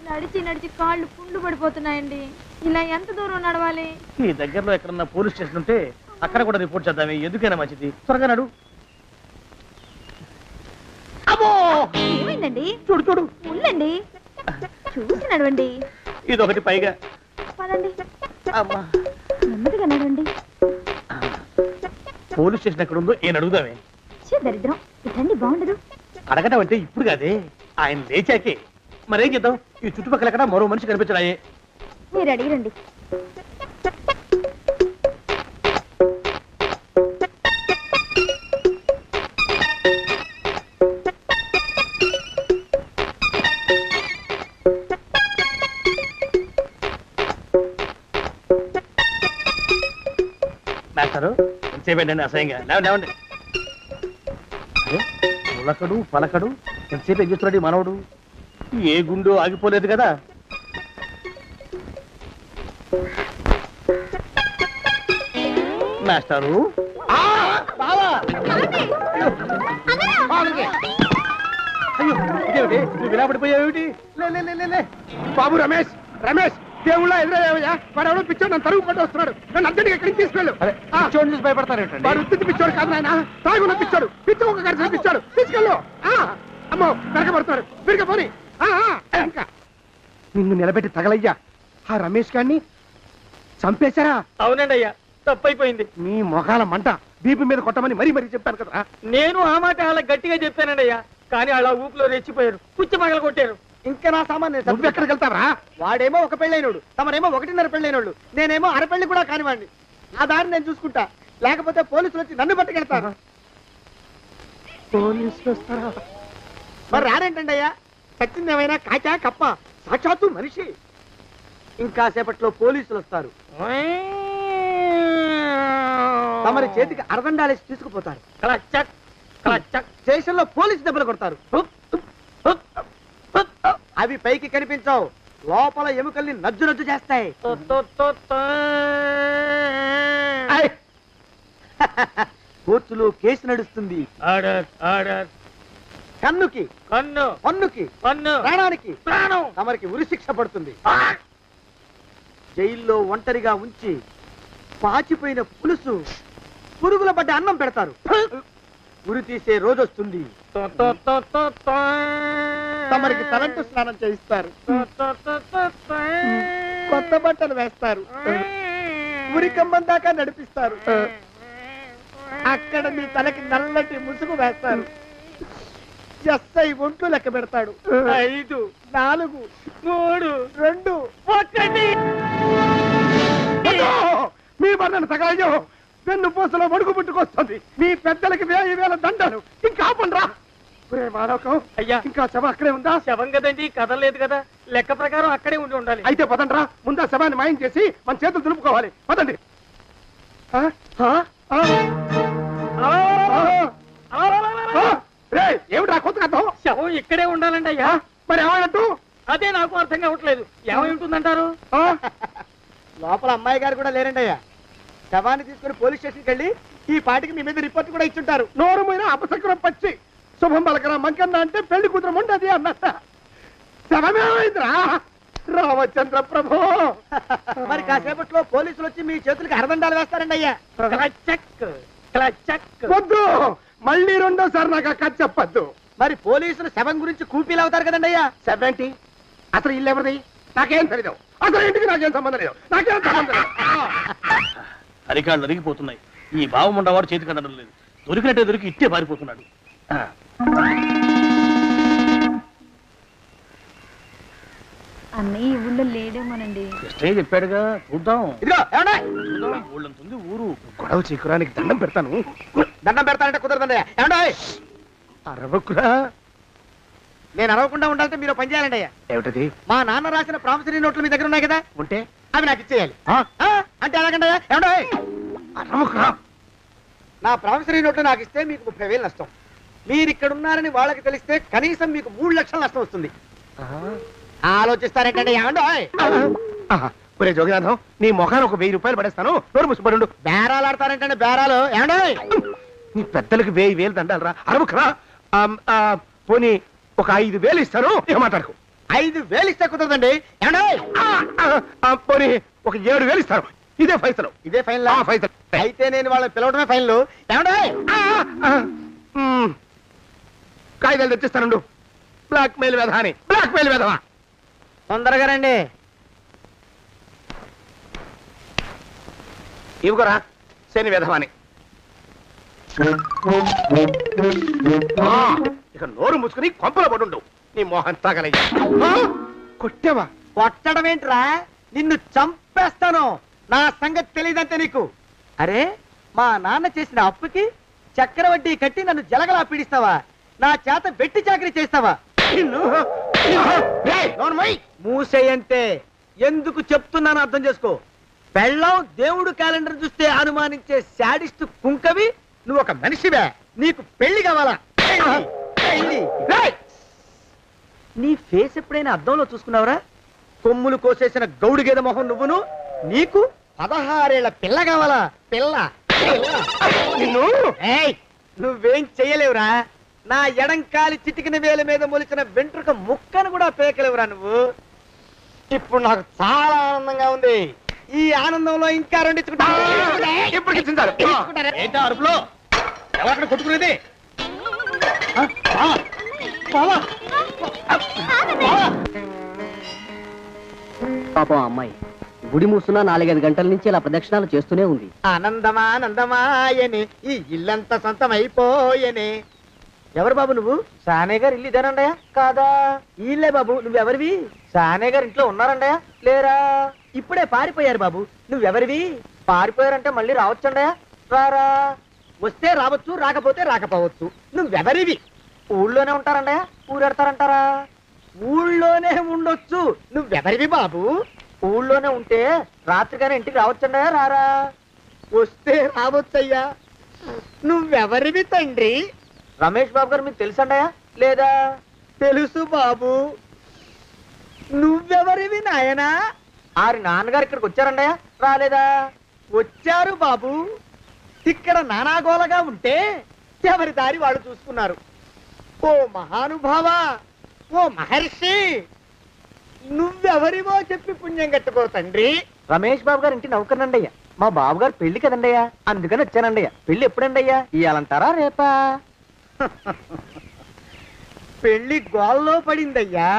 నడిచి నడిచి కాళ్ళు పుండ్లు పడిపోతున్నాయండి. ఇలా ఎంత దూరం నడవాలి? ఈ దగ్గరలో ఎక్కడన్నా పోలీస్ స్టేషన్ ఉంటే అక్కడ కూడా రిపోర్ట్ చేద్దామే. ఎందుకైనా మంచిది. త్వరగా నడు. ఏమైందండి? చూడు చూడు, ఉండండి, చూసి నడవండి. ఇదొకటి పైగా. పదండి, నెమ్మదిగా నడవండి. పోలీస్ స్టేషన్ ఎక్కడ ఉందో ఏం అడుగుదామే. దరిద్రం, ఇటండి బాగుండదు. అడగటం అంటే ఇప్పుడు కాదే, ఆయన లేచాకే. మరేం చేద్దాం? ఈ చుట్టుపక్కల ఎక్కడ మరో మనిషి కనిపించడాయే. మీరు అడిగిరండి. మాస్టారు ఎంతసేపు ఏంటండి అసహ్యంగా లేవండి లేవండి ఉలకడు పలకడు ఎంతసేపు ఏం చేస్తున్నాడు ఈ మనవడు ఏ గుండు ఆగిపోలేదు కదా మాస్టారు అయ్యో ఇదేమిటి నువ్వు ఇలా పడిపోయావేమిటి బాబు రమేష్ రమేష్ దేవుళ్ళ ఎదురయ్యా వాడు ఎవడో పిచ్చోడు నన్ను తరుగు కొట్టి వస్తున్నాడు నన్ను అర్జెంట్గా ఎక్కడికి తీసుకెళ్ళు పిచ్చోడిని చూసి భయపడతారేంటండి వాడు ఉత్తి పిచ్చోడు కాదు నాయన తాగున్న పిచ్చోడు పిచ్చి ఒక కలిసి పిచ్చాడు తీసుకెళ్ళు అమ్మో వెనకబడుతున్నాడు విరిగ పోని ఇంకా నిన్ను నిలబెట్టి తగలయ్యా ఆ రమేష్ గారిని చంపేశారా? అవునండి అయ్యా తప్పైపోయింది మీ మొఖాల మంట బీపీ మీద కొట్టమని మరీ మరీ చెప్పాను కదా. నేను ఆ మాట అలా గట్టిగా చెప్పానండి అయ్యా కానీ అలా ఊపిలో రెచ్చిపోయారు పుచ్చి పగల కొట్టారు ఇంకా నా సామాన్ నువ్వు ఎక్కడికి వెళ్తావరా? వాడేమో ఒక పెళ్ళైనోడు తమరేమో 1.5 పెళ్ళైనోళ్ళు నేనేమో అరపెళ్ళి కూడా కానివ్వండి ఆ దారి నేను చూసుకుంటా లేకపోతే పోలీసులు వచ్చి నన్ను పట్టుకెళ్తారు. పోలీసులు వస్తారా? మరి రారేంటండి అయ్యా సచ్చింది ఏమైనా కాచా కప్ప సాక్షాత్తు మనిషి ఇంకా సేపట్లో పోలీసులు వస్తారు తమరి చేతికి అరదండాలేసి తీసుకుపోతారు స్టేషన్లో పోలీసు దెబ్బలు కొడతారు అవి పైకి కనిపించవు లోపల ఎముకల్ని నజ్జు నజ్జు చేస్తాయి కోర్టులో కేసు నడుస్తుంది కన్నుకి కన్ను పన్నుకి పన్ను ప్రాణానికి ప్రాణం తమరికి ఉరిశిక్ష పడుతుంది జైల్లో ఒంటరిగా ఉంచి పాచిపోయిన పులుసు పురుగుల పడ్డ అన్నం పెడతారు ఉరి తీసే రోజు వస్తుంది తమరికి తలంటు స్నానం చేయిస్తారు కొత్త బట్టలు వేస్తారు ఉరికమ్మం దాకా నడిపిస్తారు అక్కడ మీ తలకి నల్లటి ముసుగు వేస్తారు ఎస్ఐ ఒంట్లు లెక్క పెడతాడు 5 4 3 2 1 మీ వర్ణన తగలయ్యో పెన్ను పూసలో వడుగు పుట్టుకొస్తుంది మీ పెద్దలకి 1000 దండలు ఇంకా ఆపండ్రా మానవకం అయ్యా ఇంకా శవం అక్కడే ఉందా? శవం కదండి కదలేదు కదా లెక్క ప్రకారం అక్కడే ఉండి ఉండాలి అయితే పదండ్రా ముందా శవాన్ని మాయం చేసి మన చేతులు దులుపుకోవాలి పదండి. ఏమిటా కొత్త కథం? శవం ఇక్కడే ఉండాలండి అయ్యా మరి ఏమైనట్టు? అదే నాకు అర్థం కావట్లేదు ఏమై ఉంటుందంటారు? లోపల అమ్మాయి గారు కూడా లేరండి అయ్యా శవాన్ని తీసుకుని పోలీస్ స్టేషన్కి వెళ్ళి ఈ పాటికి మీ మీద రిపోర్ట్ కూడా ఇచ్చుంటారు. నోరు మీద అపశకునం పచ్చి శుభం పలకరా మంకన్న అంటే పెళ్లి కూతురు ఉండదు అన్నట్ట శవమేమైందిరా రామచంద్ర ప్రభు. మరి కాసేపట్లో పోలీసులు వచ్చి మీ చేతులకి అరదండాలు వేస్తారండి అయ్యా. వద్దు మళ్ళీ రెండోసారి నాకు అక్క చెప్పద్దు. మరి పోలీసులు శవం గురించి కూపీలు అవుతారు కదండి అయ్యా. సెవెంటీ అసలు ఇల్లు ఎవరిది నాకేం తెలియదు. అసలు ఇంటికి నాకేం సంబంధం లేదు. నాకేం సంబంధం లేదు. అరికాళ్ళు అరిగిపోతున్నాయి. ఈ బావముండవాడు చేతికి అందడం లేదు. దొరికినట్టే దొరికి ఇట్టే పారిపోతున్నాడు. అన్నయ్య ఈ ఊళ్ళో లేడేమోనండి. కృష్ణయ్య చెప్పాడుగా చూద్దాం. ఊళ్ళంతుంది ఊరు గొడవ చీకురానికి దండం పెడతాను. దండం పెడతానంటే కుదరదండి. ఏమండి అరవకురా. నేను అరవకుండా ఉండాలంటే మీరు పని చేయాలండి అయ్యా. ఏమిటది? మా నాన్న రాసిన ప్రామిసరీ నోట్లు మీ దగ్గర ఉన్నాయి కదా ఉంటే అవి నాకు ఇచ్చేయాలి. అంటే ఎలాగండి అయ్యా? ఏమండి అరవకురా. నా ప్రామిసరీ నోట్లు నాకు ఇస్తే మీకు 30,000 నష్టం. మీరు ఇక్కడ ఉన్నారని వాళ్ళకి తెలిస్తే కనీసం మీకు 3 లక్షల నష్టం వస్తుంది. ఆలోచిస్తారేంటండి? ఏమండి ఒరే జోగినాథం నీ మొఖాన్ని ఒక 1000 రూపాయలు పడేస్తాను. నోరు ముసుపడు. బేరాలు ఆడతారేంటండి? బేరాలు ఏమండి? నీ పెద్దలకు 1000 దండాలరా. అరవకురా. పోనీ ఒక 5,000 ఇస్తాను. ఇక మాట్లాడుకో. 5,000 ఇస్తే కుదరదండి. ఏమండి? పోనీ ఒక 7,000 ఇస్తాను. ఇదే ఫైసలు. ఇదే ఫైన్ ఫైసలు. అయితే నేను వాళ్ళని పిలవడమే ఫైన్లు. ఏమండి? కాగితాలు తెచ్చిస్తాను. బ్లాక్ మెయిల్ వెధవా అని. బ్లాక్ మెయిల్ వెధవా. తొందరగా రండి. ఇవ్వరా శని వెధవాని. ఇక నోరు మూసుకుని కొంపలో పడుండు. నీ మోహన్ తాగలయ్యా. కొట్టావా? కొట్టడం ఏంట్రా? నిన్ను చంపేస్తాను. నా సంగతి తెలియదంటే నీకు. అరే మా నాన్న చేసిన అప్పుకి చక్రవడ్డీ కట్టి నన్ను జలగలా పీడిస్తావా? నా చేత వెట్టి చాకరీ చేస్తావా? మూసేయంటే ఎందుకు చెప్తున్నాను అర్థం చేసుకో. పెళ్ళం దేవుడు క్యాలెండర్ చూస్తే అనుమానించే శాడిస్ట్ కుంకవి నువ్వు ఒక మనిషివే. నీకు పెళ్లి కావాలా? పెళ్లి. రేయ్! నీ ఫేస్ ఎప్పుడైనా అద్దంలో చూసుకున్నావురా? కొమ్ములు కోసేసిన గౌడు గేదె మొహం నువ్వును. నీకు 16 ఏళ్ల పిల్ల కావాలా? పిల్ల నిన్ను నువ్వేం చెయ్యలేవురా. నా ఎడంకాలి చిటికిన వేల మీద మొలిచిన వెంట్రుక ముక్కను కూడా పేకలేవురా నువ్వు. ఇప్పుడు నాకు చాలా ఆనందంగా ఉంది. ఈ ఆనందంలో ఇంకా అరుపులో ఎవరు కొట్టుకునేది? పాపం అమ్మాయి గుడి మూసున్న 4-5 గంటల నుంచి ఇలా ప్రదక్షిణాలు చేస్తూనే ఉంది. ఆనందమానందమాయని ఈ ఇల్లంతా సొంతమైపోయని. ఎవరు బాబు నువ్వు? సానే గారు ఇల్లు ఇదేనండయా? కాదా? ఇల్లే బాబు. నువ్వెవరివి? సానే గారు ఇంట్లో ఉన్నారండయా? లేరా? ఇప్పుడే పారిపోయారు బాబు. నువ్వెవరివి? పారిపోయారంటే మళ్ళీ రావచ్చండయా? రారా? వస్తే రావచ్చు, రాకపోతే రాకపోవచ్చు. నువ్వెవరివి? ఊళ్ళోనే ఉంటారండయా? ఊరెడతారంటారా? ఊళ్ళోనే ఉండొచ్చు. నువ్వెవరివి బాబు? ఊళ్ళోనే ఉంటే రాత్రిగానే ఇంటికి రావచ్చండయా? రారా? వస్తే రావచ్చయ్యా. నువ్వెవరివి తండ్రి? రమేష్ బాబు గారు మీకు తెలుసండయా? లేదా? తెలుసు బాబు. నువ్వెవరివి నాయనా? ఆరి నాన్నగారు ఇక్కడికి వచ్చారండయా? రాలేదా? వచ్చారు బాబు. ఇక్కడ నానాగోలగా ఉంటే ఎవరి దారి వాళ్ళు చూసుకున్నారు. ఓ మహానుభావ, ఓ మహర్షి, నువ్వెవరివో చెప్పి పుణ్యం కట్టుకో తండ్రి. రమేష్ బాబు గారు ఇంటి నౌకర్నండయ్యా. మా బాబు గారు పెళ్లి కదండయ్యా, అందుకని వచ్చానండయ్యా. పెళ్లి ఎప్పుడండయ్యా? ఇయ్యాలంటారా రేపా? పెళ్లి గోల్లో పడిందయ్యా.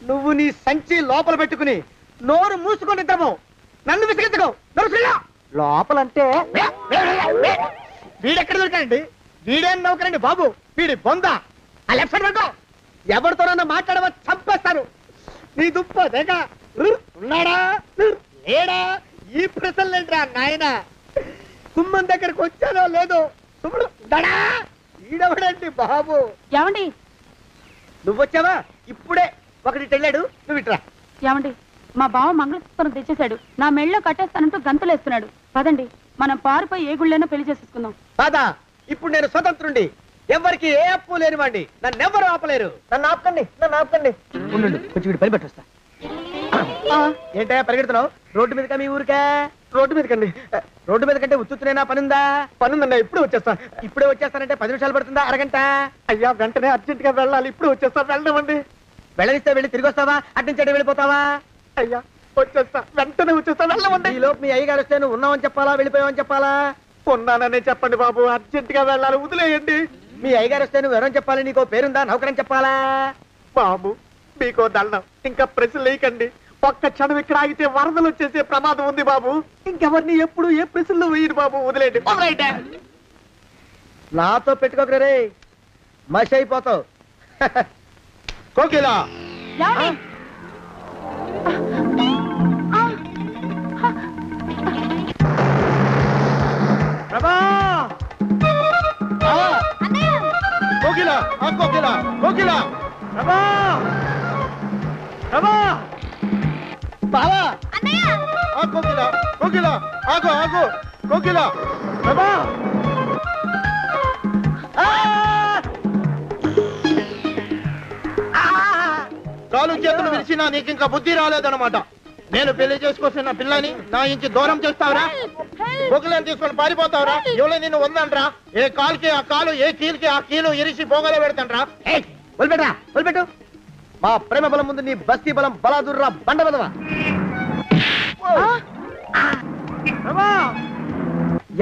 నువ్వు నీ సంచి లోపల పెట్టుకుని నోరు మూసుకొని నిద్రపో. నన్ను విసిగించుకో. లోపలంటే వీడెక్కడ దొరికాడండి? వీడేం నౌకరండి బాబు, వీడి బొంద. ఆ లెఫ్ట్ సైడ్ పెట్టుకో. ఎవరితోనన్నా మాట్లాడవా చంపేస్తాను. నీ దుప్ప దేక ఉన్నాడా లేడా? ఈ ప్రశ్నలేంట్రా నాయన. గుమ్మం దగ్గరకు వచ్చానో లేదో సుమ్ముడు దడా. ఈడవడండి బాబు. ఏమండి నువ్వొచ్చావా? ఇప్పుడే ఒకటి వెళ్ళాడు. నువ్వు ఇట్రా. ఏమండి మా బావ మంగళసూత్రం తెచ్చేశాడు. నా మెళ్ళో కట్టేస్తానంటూ గంతులేస్తున్నాడు. పదండి మనం పారిపోయి ఏ గుళ్ళైనా పెళ్లి చేసేసుకుందాం. కాదా? ఇప్పుడు నేను స్వతంత్రుండి. ఎవరికి ఏ అప్పు లేనివ్వండి. నన్ను ఎవరు ఆపలేరు. నన్ను ఆపకండి, నన్ను ఆపకండి. ఉండు, కొంచెం వీడి పని పెట్టొస్తా. ఏంటా పరిగెడుతున్నావు? రోడ్డు మీదకా మీ ఊరికా? రోడ్డు మీదకండి. రోడ్డు మీద కంటే ఉత్తునేనా? పనుందా? పనుందండి. ఇప్పుడు వచ్చేస్తా. ఇప్పుడే వచ్చేస్తానంటే 10 నిమిషాలు పడుతుందా? అరగంట? అయ్యా వెంటనే అర్జెంట్ గా వెళ్ళాలి. ఇప్పుడు వచ్చేస్తా. వెళ్ళమండి. వెళ్ళనిస్తే వెళ్ళి తిరిగి వస్తావా? అట్నుంచి వెళ్ళిపోతావా? అయ్యా వచ్చేస్తా, వెంటనే వచ్చేస్తా. వెళ్ళమండి. ఈ లోపు మీ అయ్యగారు వస్తే నువ్వు ఉన్నావని చెప్పాలా, వెళ్ళిపోయావని చెప్పాలా? ఉన్నాననే చెప్పండి బాబు. అర్జెంట్ గా వెళ్ళాలి, వదిలేయండి. మీ అయ్యగారు వస్తే నువ్వు ఎవరని చెప్పాలి? నీకో పేరుందా? నౌకరని చెప్పాలా? బాబు మీకో దండం. ఇంకా ప్రశ్నలు వేయకండి. ఒక్క క్షణం ఇక్కడ ఆగితే వరదలు వచ్చేసే ప్రమాదం ఉంది బాబు. ఇంకెవరిని ఎప్పుడు ఏ ప్రశ్నలు వేయరు బాబు. వదిలేయండి. నాతో పెట్టుకోకరే, మషి అయిపోతావు. కోకిలా కోకిలా కోకిలా కోకిలా బావా కోకిలా కోకిలా ఆగు ఆగు కోకిలా కాలు చేతులు విరిచినా నీకు ఇంకా బుద్ధి రాలేదన్నమాట. నేను పెళ్లి చేసుకొస్తున్న పిల్లని నా ఇంటి దూరం చేస్తావురా? బొగ్గులను తీసుకొని పారిపోతావురా? ఎవరో నిన్ను ఉందంట్రా? ఏ కాలుకి ఆ కాలు, ఏ కీలుకి ఆ కీలు ఇరిచి బొగలో పెడతాంట్రా? వదిలిపెట్టరా, వదిలిపెట్టు. మా ప్రేమ బలం ముందు నీ బస్తీ బలం బలాదుర్రా బండ బలవా.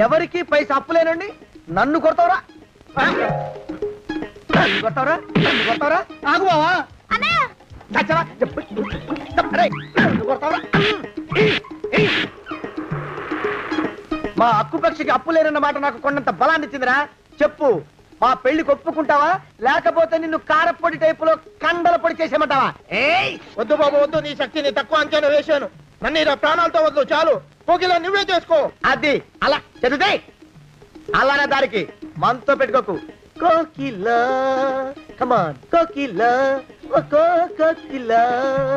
ఎవరికి పైసా అప్పులేనండి నన్ను కొడతావురా? కొడతావురా? కొడతావురా? ఆగు బావా. మా అక్కు పక్షికి అప్పు లేరన్న మాట నాకు కొండంత బలాన్ని ఇచ్చిందిరా. చెప్పు, మా పెళ్లికి ఒప్పుకుంటావా, లేకపోతే నిన్ను కారపొడి టైపులో కండల పొడి చేసేమంటావా? వద్దు బాబు వద్దు. నీ శక్తిని తక్కువ అంచనా వేశాను. నన్ను ఇలా ప్రాణాలతో వద్దు. చాలు. కోకిలా నువ్వే చేసుకో. అది అలా చదివితే అలానే దారికి మనతో పెట్టుకోకు. కోకిలా కమాన్ కోకిలా కోకిలా